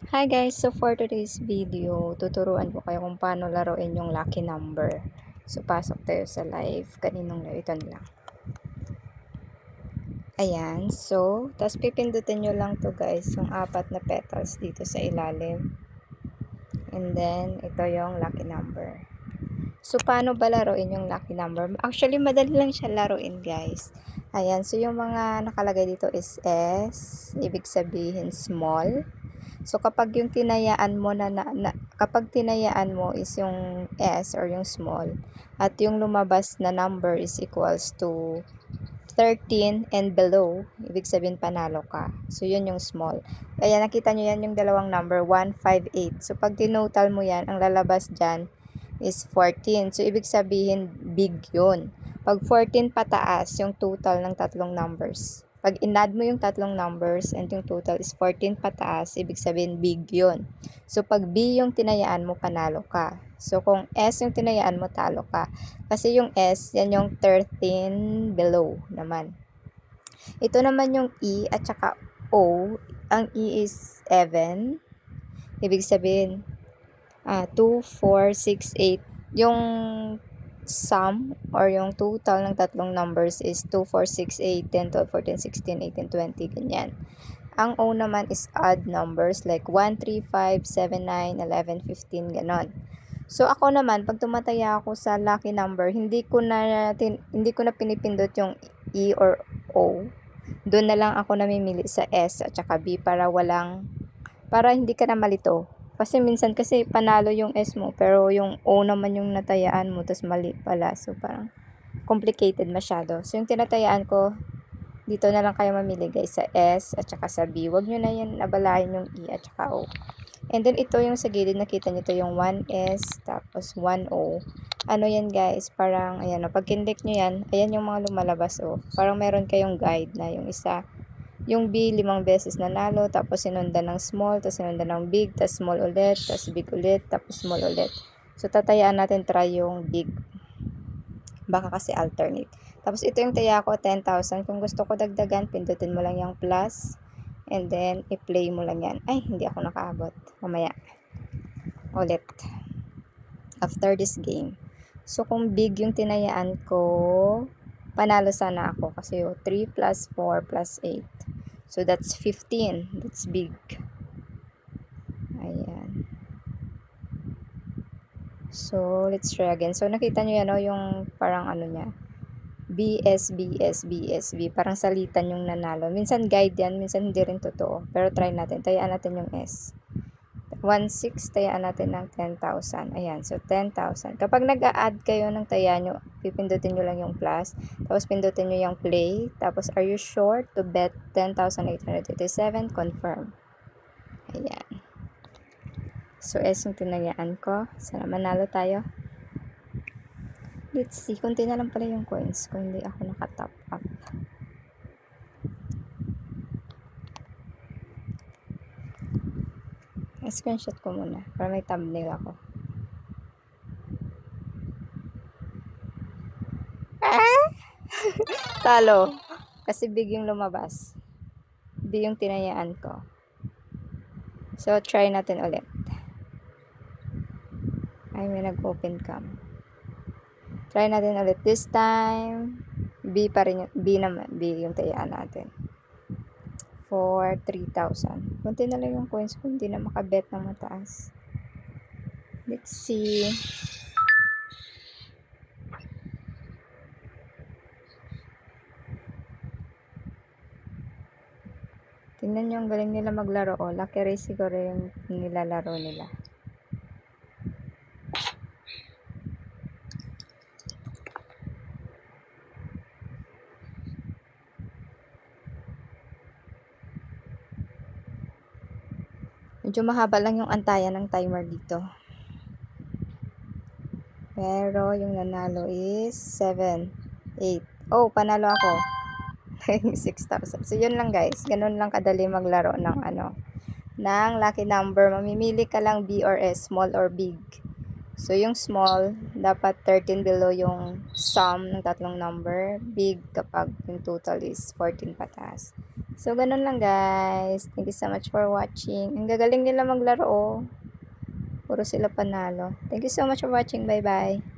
Hi guys! So for today's video, tuturuan ko kayo kung paano laruin yung lucky number. So pasok tayo sa live. Kaninong live? Ito na lang. Ayan. So, tapos pipindutin nyo lang to guys, yung 4 na petals dito sa ilalim. And then, ito yung lucky number. So, paano ba laruin yung lucky number? Actually, madali lang siya laruin guys. Ayan. So, yung mga nakalagay dito is S. Ibig sabihin small. So, kapag yung tinayaan mo kapag tinayaan mo is yung S or yung small, at yung lumabas na number is equals to 13 and below, ibig sabihin panalo ka. So, yun yung small. Kaya nakita nyo yan yung dalawang number, 1, 5, 8. So, pag tinotal mo yan, ang lalabas dyan is 14. So, ibig sabihin big yun. Pag 14 pataas, yung total ng tatlong numbers. Pag in-add mo yung tatlong numbers and yung total is 14 pataas, ibig sabihin big yun. So, pag B yung tinayaan mo, panalo ka. So, kung S yung tinayaan mo, talo ka. Kasi yung S, yan yung 13 below naman. Ito naman yung E at saka O. Ang E is even. Ibig sabihin, 2, 4, 6, 8. Yung sum or yung total ng tatlong numbers is 2, 4, 6, 8, 10, 12, 14, 16, 18, 20, ganyan. Ang O naman is odd numbers like 1, 3, 5, 7, 9, 11, 15, ganon. So, ako naman, pag tumataya ako sa lucky number, hindi ko na pinipindot yung E or O. Doon na lang ako namimili sa S at saka B para hindi ka na malito. Kasi minsan kasi panalo yung S mo, pero yung O naman yung natayaan mo, tapos mali pala. So, parang complicated masyado. So, yung tinatayaan ko, dito na lang kayo mamili guys, sa S at saka sa B. Huwag nyo na yan abalahin yung E at saka O. And then, ito yung sa gilid, nakita nyo to yung 1S, tapos 1O. Ano yan guys, parang, ayan, pag kinlik nyo yan, ayan yung mga lumalabas, parang meron kayong guide na yung isa. Yung B, 5 beses nanalo, tapos sinundan ng small, tapos sinundan ng big, tapos small ulit, tapos big ulit, tapos small ulit. So, tatayaan natin try yung big. Baka kasi alternate. Tapos, ito yung taya ko, 10,000. Kung gusto ko dagdagan, pindutin mo lang yung plus. And then, i-play mo lang yan. Ay, hindi ako nakaabot. Mamaya. Ulit. After this game. So, kung big yung tinayaan ko, panalo sana ako. Kasi 3 plus 4 plus 8. So, that's 15. That's big. Ayan. So, let's try again. So, nakita nyo yan, yung parang ano niya. BS, BS, BS, B. Parang salitan yung nanalo. Minsan guide yan, minsan hindi rin totoo. Pero try natin. Tayaan natin yung S. 1,6, tayaan natin ng 10,000. Ayan, so 10,000. Kapag nag-a-add kayo ng taya nyo, pipindutin nyo lang yung plus. Tapos pindutin nyo yung play. Tapos, are you sure to bet 10,887? Confirm. Ayan. So, S yung tinayaan ko. Sana manalo tayo. Let's see. Kunti na lang pala yung coins kung hindi ako nakatop up. Screenshot ko muna para may thumbnail ako. Talo. Kasi big yung lumabas. Big yung tinayaan ko. So, try natin ulit. Ay, may nag-open cam. Try natin ulit. This time, B pa rin yung, B naman. B yung tayaan natin. For 3,000. Kunti na lang yung coins ko. Hindi na makabet ng mataas. Let's see. Tingnan nyo, ang galing nila maglaro. Lucky race siguro yung nilalaro nila. Medyo mahaba lang yung antayan ng timer dito. Pero yung nanalo is 7, 8. Oh, panalo ako. 6,000. So, yun lang guys. Ganun lang kadali maglaro ng ng lucky number. Mamimili ka lang B or S, small or big. So, yung small, dapat 13 below yung sum ng tatlong number. Big kapag yung total is 14 pataas. So, ganun lang guys. Thank you so much for watching. Ang gagaling nila maglaro oh. Puro sila panalo. Thank you so much for watching. Bye-bye.